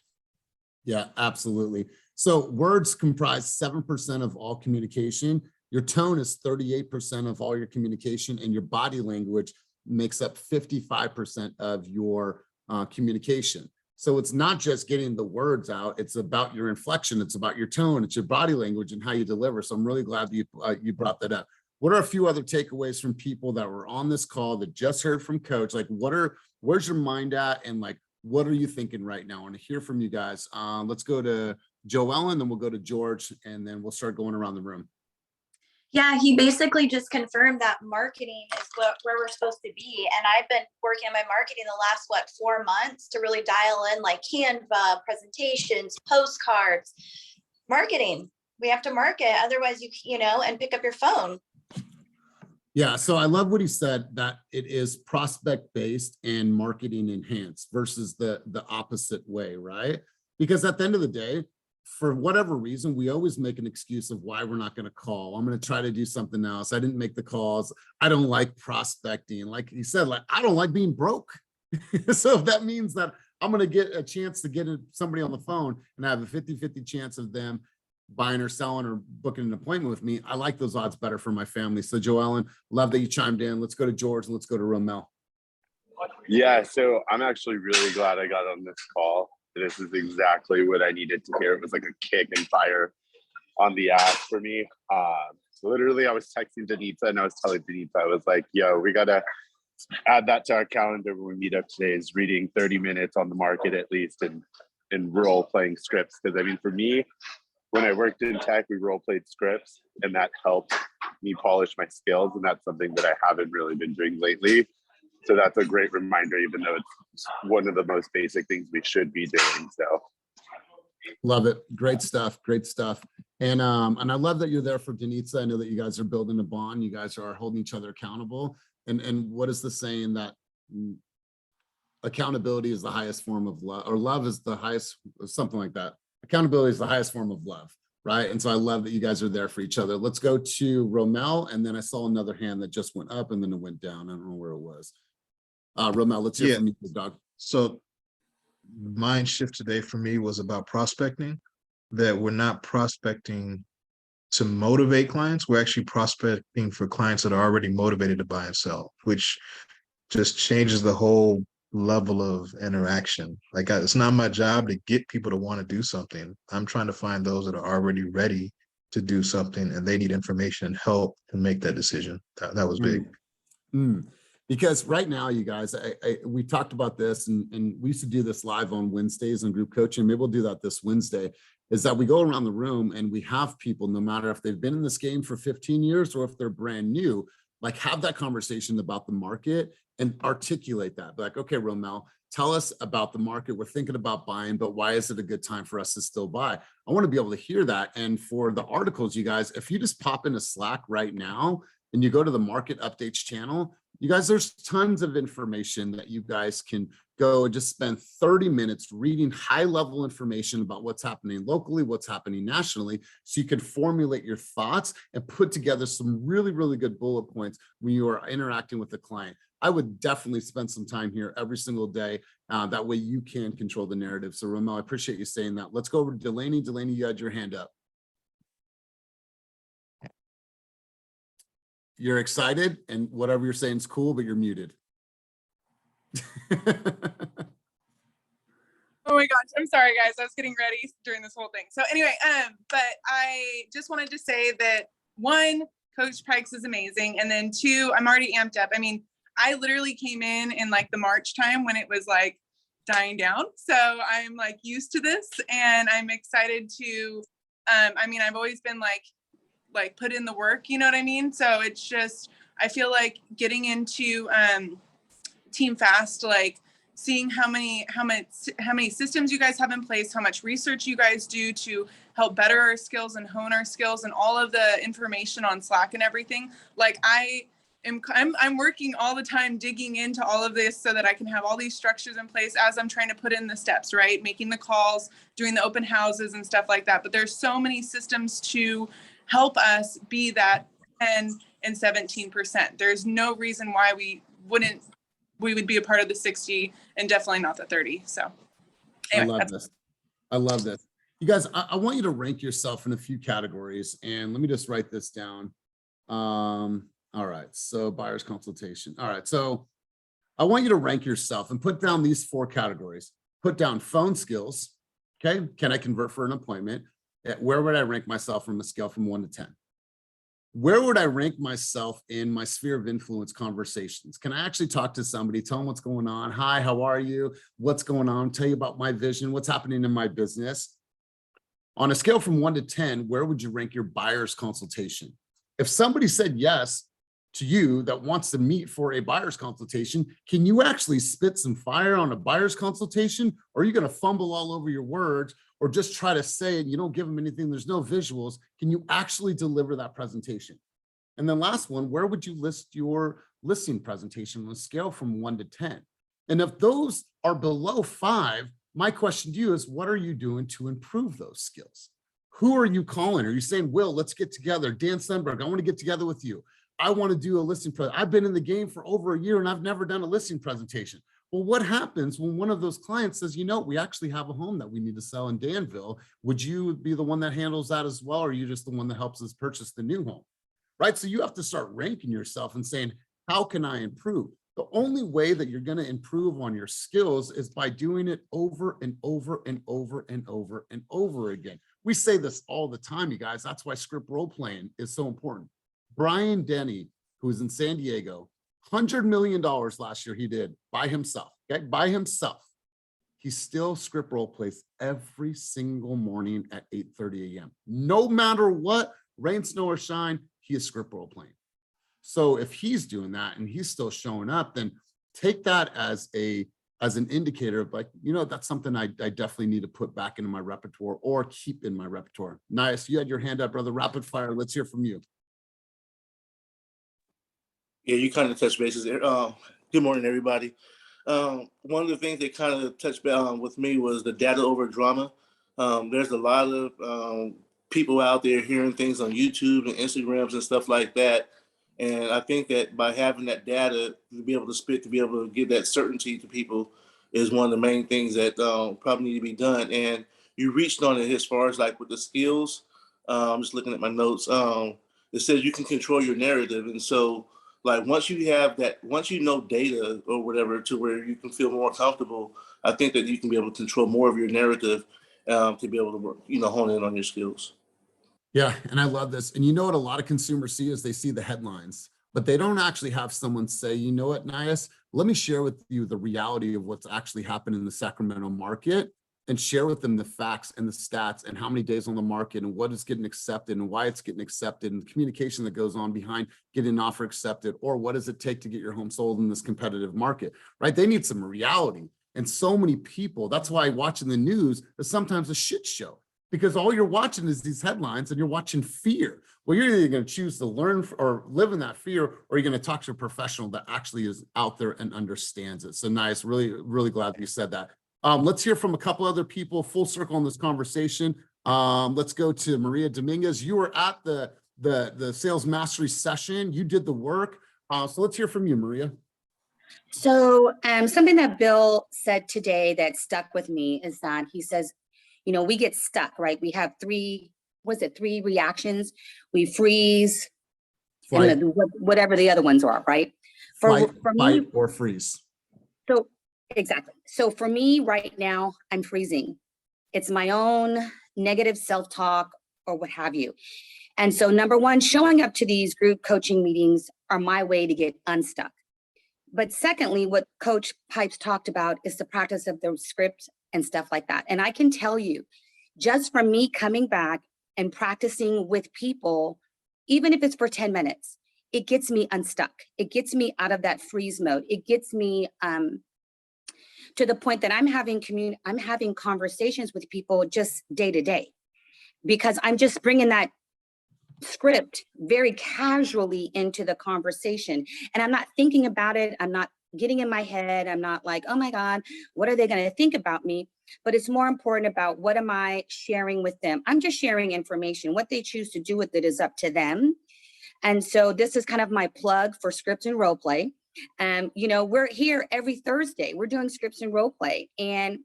Yeah, absolutely. So words comprise 7% of all communication. Your tone is 38% of all your communication, and your body language makes up 55% of your communication. So it's not just getting the words out. It's about your inflection. It's about your tone. It's your body language and how you deliver. So I'm really glad that you brought that up. What are a few other takeaways from people that were on this call that just heard from Coach? Like, where's your mind at? And like, what are you thinking right now? I want to hear from you guys. Let's go to Joelle, and then we'll go to George, and then we'll start going around the room. Yeah, he basically just confirmed that marketing is where we're supposed to be. And I've been working on my marketing the last, 4 months to really dial in, like, Canva, presentations, postcards, marketing. We have to market. Otherwise, and pick up your phone. Yeah, so I love what he said, that it is prospect based and marketing enhanced versus the opposite way, right? Because at the end of the day, for whatever reason, we always make an excuse of why we're not going to call. I'm going to try to do something else. I didn't make the calls. I don't like prospecting. Like he said, like, I don't like being broke. So if that means that I'm going to get a chance to get somebody on the phone and have a 50-50 chance of them buying or selling or booking an appointment with me, I like those odds better for my family. So Joellen, love that you chimed in. Let's go to George and let's go to Romel. Yeah, so I'm actually really glad I got on this call. This is exactly what I needed to hear. It was like a kick and fire on the ass for me. So literally, I was texting Denitza and I was telling Denitza, I was like, yo, we got to add that to our calendar when we meet up today, is reading 30 minutes on the market at least and role playing scripts. Because I mean, for me, when I worked in tech, we role played scripts and that helped me polish my skills. And that's something that I haven't really been doing lately. So that's a great reminder, even though it's one of the most basic things we should be doing. So love it. Great stuff. Great stuff. And I love that you're there for Denitza. I know that you guys are building a bond. You guys are holding each other accountable. And what is the saying that accountability is the highest form of love, or love is the highest, something like that. Accountability is the highest form of love, right? And so I love that you guys are there for each other. Let's go to Romel, and then I saw another hand that just went up and then it went down. I don't know where it was. Romel, let's hear from you, dog. So mind shift today for me was about prospecting, that we're not prospecting to motivate clients. We're actually prospecting for clients that are already motivated to buy and sell, which just changes the whole level of interaction. Like it's not my job to get people to want to do something. I'm trying to find those that are already ready to do something and they need information and help to make that decision. That was big. Because right now, you guys, we talked about this and we used to do this live on Wednesdays on group coaching. Maybe we'll do that this Wednesday, is that we go around the room and we have people, no matter if they've been in this game for 15 years or if they're brand new, like have that conversation about the market and articulate that. Like, okay, Romel, tell us about the market. We're thinking about buying, but why is it a good time for us to still buy? I want to be able to hear that. And for the articles, you guys, if you just pop into Slack right now and you go to the market updates channel, you guys, there's tons of information that you guys can go and just spend 30 minutes reading high level information about what's happening locally, what's happening nationally, so you can formulate your thoughts and put together some really, really good bullet points when you are interacting with the client. I would definitely spend some time here every single day. That way you can control the narrative. So Romel, I appreciate you saying that. Let's go over to Delaney. Delaney, you had your hand up. You're excited and whatever you're saying is cool, but you're muted. Oh my gosh, I'm sorry guys. I was getting ready during this whole thing. So anyway, but I just wanted to say that one, Coach Pikes is amazing. And then two, I'm already amped up. I mean, I literally came in like the March time when it was like dying down. So I'm like used to this and I'm excited to, I mean, I've always been like put in the work, you know what I mean? So it's just, I feel like getting into Team Fast, like seeing how many systems you guys have in place, how much research you guys do to help better our skills and hone our skills, and all of the information on Slack and everything. Like I'm working all the time digging into all of this so that I can have all these structures in place as I'm trying to put in the steps, right? Making the calls, doing the open houses and stuff like that. But there's so many systems to help us be that 10 and 17%. There's no reason why we would be a part of the 60 and definitely not the 30. So anyway, I love this. I love this. You guys, I want you to rank yourself in a few categories, and let me just write this down. All right, so buyer's consultation. All right, so I want you to rank yourself and put down these 4 categories. Put down phone skills. Okay, can I convert for an appointment? Where would I rank myself from a scale from 1 to 10? Where would I rank myself in my sphere of influence conversations? Can I actually talk to somebody, tell them what's going on? Hi, how are you? What's going on? Tell you about my vision, what's happening in my business. On a scale from 1 to 10, where would you rank your buyer's consultation? If somebody said yes to you that wants to meet for a buyer's consultation, can you actually spit some fire on a buyer's consultation? Or are you going to fumble all over your words or just try to say it? You don't give them anything. There's no visuals. Can you actually deliver that presentation? And then last one, where would you list your listing presentation on a scale from 1 to 10? And if those are below 5, my question to you is, what are you doing to improve those skills? Who are you calling? Are you saying, Will, let's get together. Dan Sundberg, I want to get together with you. I want to do a listing presentation. I've been in the game for over a year and I've never done a listing presentation. Well, what happens when one of those clients says, you know, we actually have a home that we need to sell in Danville. Would you be the one that handles that as well? Or are you just the one that helps us purchase the new home? Right? So you have to start ranking yourself and saying, how can I improve? The only way that you're going to improve on your skills is by doing it over and over and over and over and over again. We say this all the time, you guys. That's why script role playing is so important. Brian Denny, who's in San Diego, $100 million last year he did by himself, okay? By himself. He still script role plays every single morning at 8:30 a.m. No matter what, rain, snow, or shine, he is script role playing. So if he's doing that and he's still showing up, then take that as an indicator of like, you know, that's something I definitely need to put back into my repertoire or keep in my repertoire. Nice. You had your hand up, brother. Rapid fire. Let's hear from you. Yeah, you kind of touched bases there. Good morning, everybody. One of the things that kind of touched with me was the data over drama. There's a lot of people out there hearing things on YouTube and Instagrams and stuff like that. And I think that by having that data to be able to spit, to be able to give that certainty to people is one of the main things that probably need to be done. And you reached on it as far as like with the skills. I'm just looking at my notes. It says you can control your narrative. And so like once you have that, once you know data or whatever to where you can feel more comfortable, I think that you can be able to control more of your narrative to be able to work, hone in on your skills. Yeah, and I love this. And you know what a lot of consumers see is they see the headlines, but they don't actually have someone say, you know what, Nias, let me share with you the reality of what's actually happened in the Sacramento market and share with them the facts and the stats and how many days on the market and what is getting accepted and why it's getting accepted and the communication that goes on behind getting an offer accepted, or what does it take to get your home sold in this competitive market, right? They need some reality. And so many people, that's why watching the news is sometimes a shit show, because all you're watching is these headlines and you're watching fear. Well, you're either going to choose to learn or live in that fear, or you're going to talk to a professional that actually is out there and understands it. So nice. Really, really glad that you said that. Let's hear from a couple other people, full circle in this conversation. Let's go to Maria Dominguez. You were at the sales mastery session. You did the work. So let's hear from you, Maria. So something that Bill said today that stuck with me is that he says, we get stuck, right? We have three reactions. We freeze, Flight, and whatever the other ones are, right? For fight, me, or freeze. so exactly. So for me right now, I'm freezing. It's my own negative self-talk or what have you. And so number one, showing up to these group coaching meetings are my way to get unstuck. But secondly, what Coach Pipes talked about is the practice of the script and stuff like that. And I can tell you, just from me coming back and practicing with people, even if it's for 10 minutes, it gets me unstuck. It gets me out of that freeze mode. It gets me to the point that I'm having conversations with people just day to day, because I'm just bringing that script very casually into the conversation, and I'm not thinking about it. I'm not getting in my head. I'm not like, oh my God, what are they going to think about me? But it's more important about what am I sharing with them? I'm just sharing information. What they choose to do with it is up to them. And so this is kind of my plug for scripts and role play. We're here every Thursday. We're doing scripts and role play. And,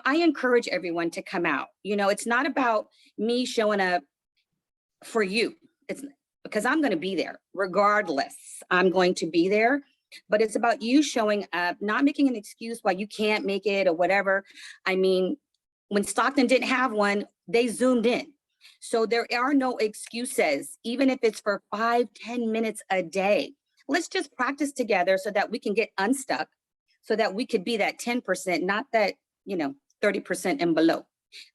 I encourage everyone to come out. It's not about me showing up for you. It's because I'm going to be there regardless. I'm going to be there, but it's about you showing up, not making an excuse why you can't make it or whatever. I mean, when Stockton didn't have one, they zoomed in. So there are no excuses, even if it's for 5-10 minutes a day. Let's just practice together so that we can get unstuck, so that we could be that 10%, not that, 30% and below.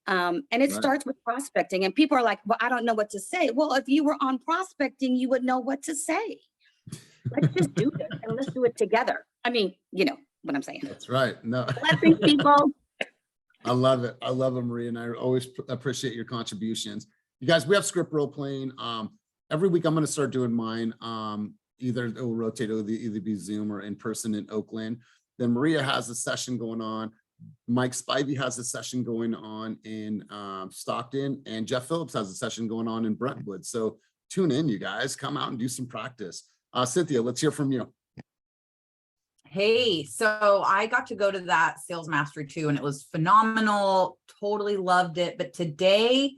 And it starts with prospecting, and people are like, well, I don't know what to say. Well, if you were on prospecting, you would know what to say. Let's just do this and let's do it together. I mean, you know what I'm saying. That's right. No. Blessings, people. I love it. I love it, Maria. And I always appreciate your contributions. You guys, we have script role playing. Every week I'm going to start doing mine. Either it will rotate, it'll either be Zoom or in person in Oakland. Then Maria has a session going on. Mike Spivey has a session going on in Stockton, and Jeff Phillips has a session going on in Brentwood. So tune in, you guys. Come out and do some practice. Cynthia, let's hear from you. Hey, so I got to go to that sales mastery too, and it was phenomenal. Totally loved it. But today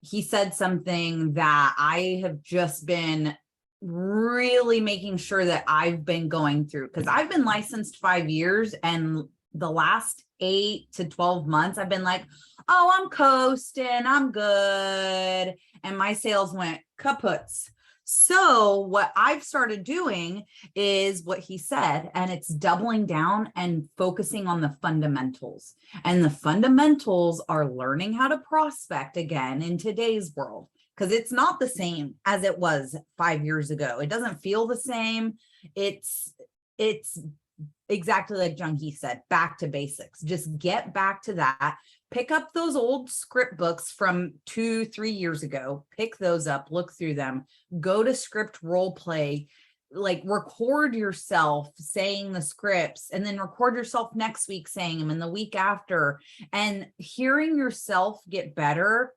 he said something that I have just been really making sure that I've been going through, because I've been licensed 5 years, and the last 8 to 12 months, I've been like, oh, I'm coasting, I'm good. And my sales went kaputs. So what I've started doing is what he said, and it's doubling down and focusing on the fundamentals. And the fundamentals are learning how to prospect again in today's world, because it's not the same as it was 5 years ago. It doesn't feel the same. It's exactly like Jung-hee said, back to basics. Just get back to that. Pick up those old script books from 2-3 years ago. Pick those up, look through them, go to script role play, like record yourself saying the scripts, and then record yourself next week saying them, and the week after. And hearing yourself get better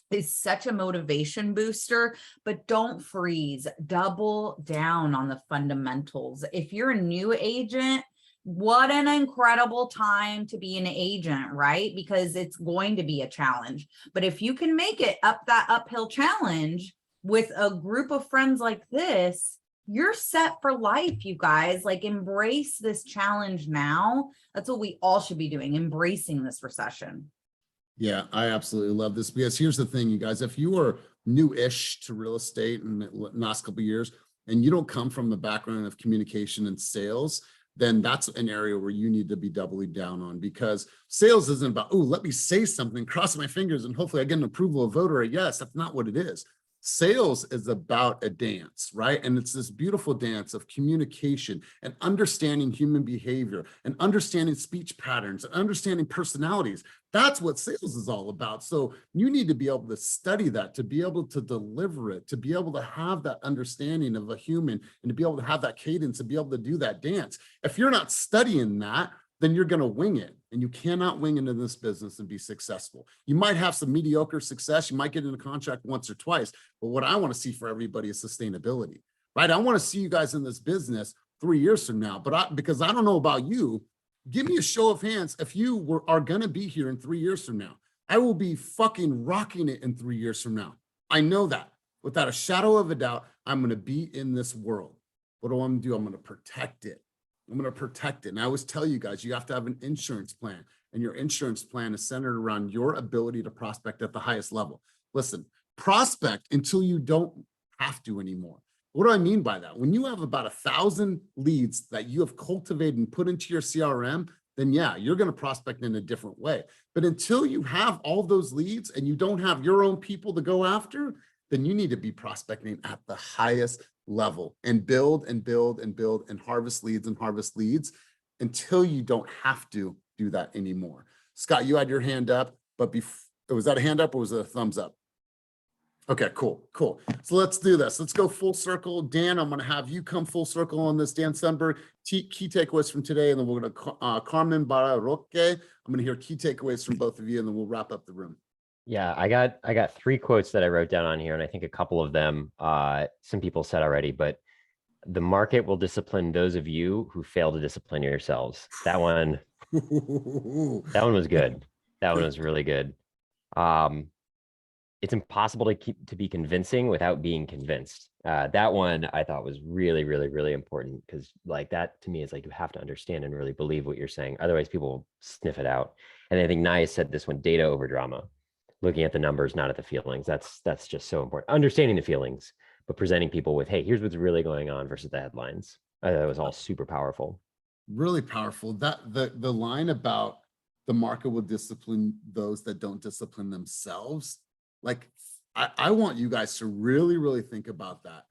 is such a motivation booster. But don't freeze. Double down on the fundamentals. If you're a new agent, what an incredible time to be an agent, right? Because it's going to be a challenge. But if you can make it up that uphill challenge with a group of friends like this, you're set for life, you guys. Like, embrace this challenge now. That's what we all should be doing, embracing this recession. Yeah, I absolutely love this, because here's the thing, you guys, if you are new-ish to real estate in the last couple of years, and you don't come from the background of communication and sales, then that's an area where you need to be doubling down on, because sales isn't about, oh, let me say something, cross my fingers, and hopefully I get an approval, a vote, or a yes. That's not what it is. Sales is about a dance, right? And it's this beautiful dance of communication and understanding human behavior and understanding speech patterns and understanding personalities. That's what sales is all about. So you need to be able to study that, to be able to deliver it, to be able to have that understanding of a human, and to be able to have that cadence, to be able to do that dance. If you're not studying that, then you're going to wing it, and you cannot wing into this business and be successful. You might have some mediocre success. You might get in a contract once or twice, but what I want to see for everybody is sustainability, right? I want to see you guys in this business 3 years from now, but because I don't know about you, give me a show of hands if you are going to be here in 3 years from now. I will be fucking rocking it in 3 years from now. I know that without a shadow of a doubt. I'm going to be in this world. What do I'm going to do? I'm going to protect it. I'm going to protect it. And I always tell you guys, you have to have an insurance plan, and your insurance plan is centered around your ability to prospect at the highest level. Listen, prospect until you don't have to anymore. What do I mean by that? When you have about 1,000 leads that you have cultivated and put into your CRM, then yeah, you're going to prospect in a different way. But until you have all those leads and you don't have your own people to go after, then you need to be prospecting at the highest level and build and build and build and harvest leads until you don't have to do that anymore. Scott, you had your hand up, but was that a hand up or was it a thumbs up? Okay, cool. So let's do this. Let's go full circle. Dan, I'm going to have you come full circle on this. Dan Sundberg, key takeaways from today, and then we're going to Carmen Barroque. I'm going to hear key takeaways from both of you, and then we'll wrap up the room. Yeah, I got 3 quotes that I wrote down on here, and I think a couple of them some people said already, but the market will discipline those of you who fail to discipline yourselves. That one was good. That one was really good. It's impossible to be convincing without being convinced. That one I thought was really, really, really important, because like that to me is like, you have to understand and really believe what you're saying. Otherwise people will sniff it out. And I think Nia said this one, data over drama. Looking at the numbers, not at the feelings. That's just so important. Understanding the feelings, but presenting people with, hey, here's what's really going on versus the headlines. That was all super powerful. Really powerful. That the line about the market will discipline those that don't discipline themselves. Like, I want you guys to really, really think about that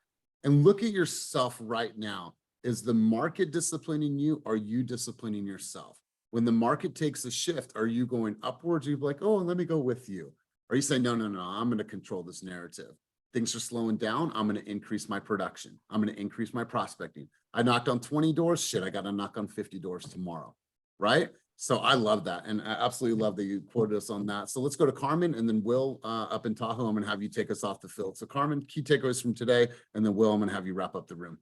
and look at yourself right now. Is the market disciplining you? Or are you disciplining yourself? When the market takes a shift, are you going upwards? Or you're like, oh, let me go with you. Or are you saying, no, I'm going to control this narrative. Things are slowing down. I'm going to increase my production. I'm going to increase my prospecting. I knocked on 20 doors. Shit, I got to knock on 50 doors tomorrow. Right? So I love that. And I absolutely love that you quoted us on that. So let's go to Carmen, and then Will up in Tahoe. I'm going to have you take us off the field. So Carmen, key takeaways from today, and then Will, I'm going to have you wrap up the room.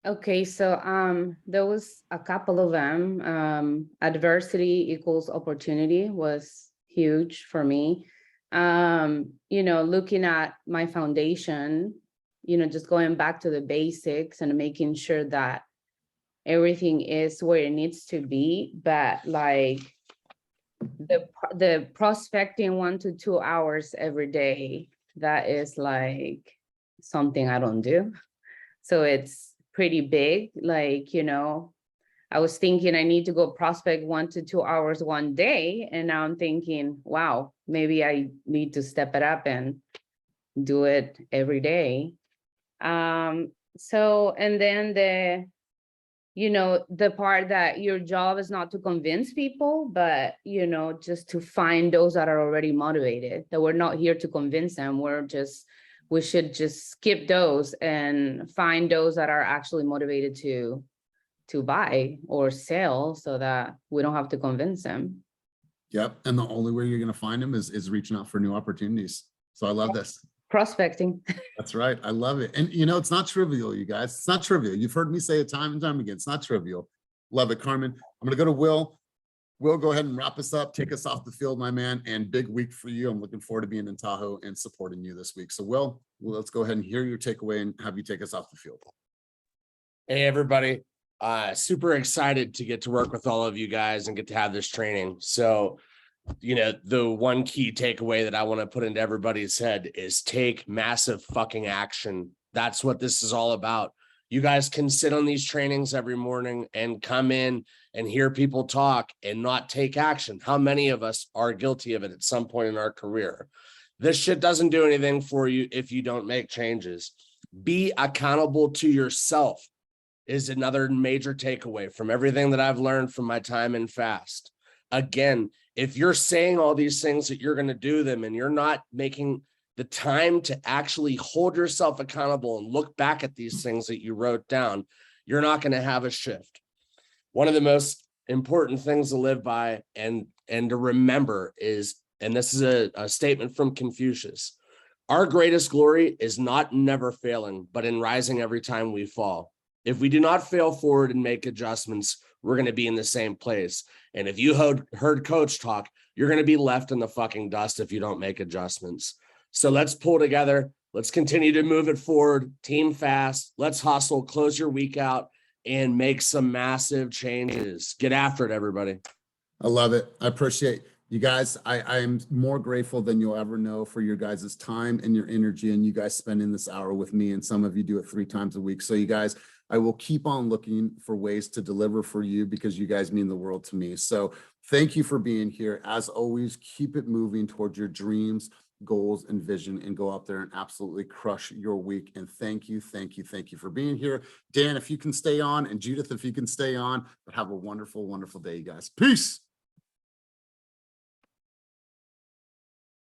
Okay, so there was a couple of them. Adversity equals opportunity was huge for me. Looking at my foundation, just going back to the basics and making sure that everything is where it needs to be. But like the prospecting 1 to 2 hours every day, that is like something I don't do. So it's pretty big. Like, I was thinking I need to go prospect 1 to 2 hours one day. And now I'm thinking, wow, maybe I need to step it up and do it every day. And then the part that your job is not to convince people, but, just to find those that are already motivated, that we're not here to convince them. We should just skip those and find those that are actually motivated to buy or sell, so that we don't have to convince them. Yep. And the only way you're going to find them is reaching out for new opportunities. So I love this. Prospecting. That's right. I love it. And it's not trivial, you guys. It's not trivial. You've heard me say it time and time again. It's not trivial. Love it, Carmen. I'm going to go to Will. Will, go ahead and wrap us up. Take us off the field, my man. And big week for you. I'm looking forward to being in Tahoe and supporting you this week. So Will, let's go ahead and hear your takeaway and have you take us off the field. Hey, everybody. Super excited to get to work with all of you guys and get to have this training. So, the one key takeaway that I want to put into everybody's head is take massive fucking action. That's what this is all about. You guys can sit on these trainings every morning and come in and hear people talk and not take action. How many of us are guilty of it at some point in our career? This shit doesn't do anything for you if you don't make changes. Be accountable to yourself is another major takeaway from everything that I've learned from my time in FAST. Again, if you're saying all these things that you're going to do them and you're not making the time to actually hold yourself accountable and look back at these things that you wrote down, you're not going to have a shift. One of the most important things to live by and to remember is, and this is a statement from Confucius, our greatest glory is not in never failing, but in rising every time we fall. If we do not fail forward and make adjustments, we're going to be in the same place. And if you heard coach talk, you're going to be left in the fucking dust if you don't make adjustments. So let's pull together. Let's continue to move it forward. Team FAST. Let's hustle, close your week out, and make some massive changes. Get after it, everybody. I love it. I appreciate you guys. I am more grateful than you'll ever know for your guys' time and your energy, and you guys spending this hour with me, and some of you do it 3 times a week. So you guys, I will keep on looking for ways to deliver for you because you guys mean the world to me. So thank you for being here. As always, keep it moving towards your dreams, goals, and vision, and go out there and absolutely crush your week. And thank you for being here. Dan, if you can stay on, and Judith, if you can stay on, but have a wonderful, wonderful day, you guys. Peace.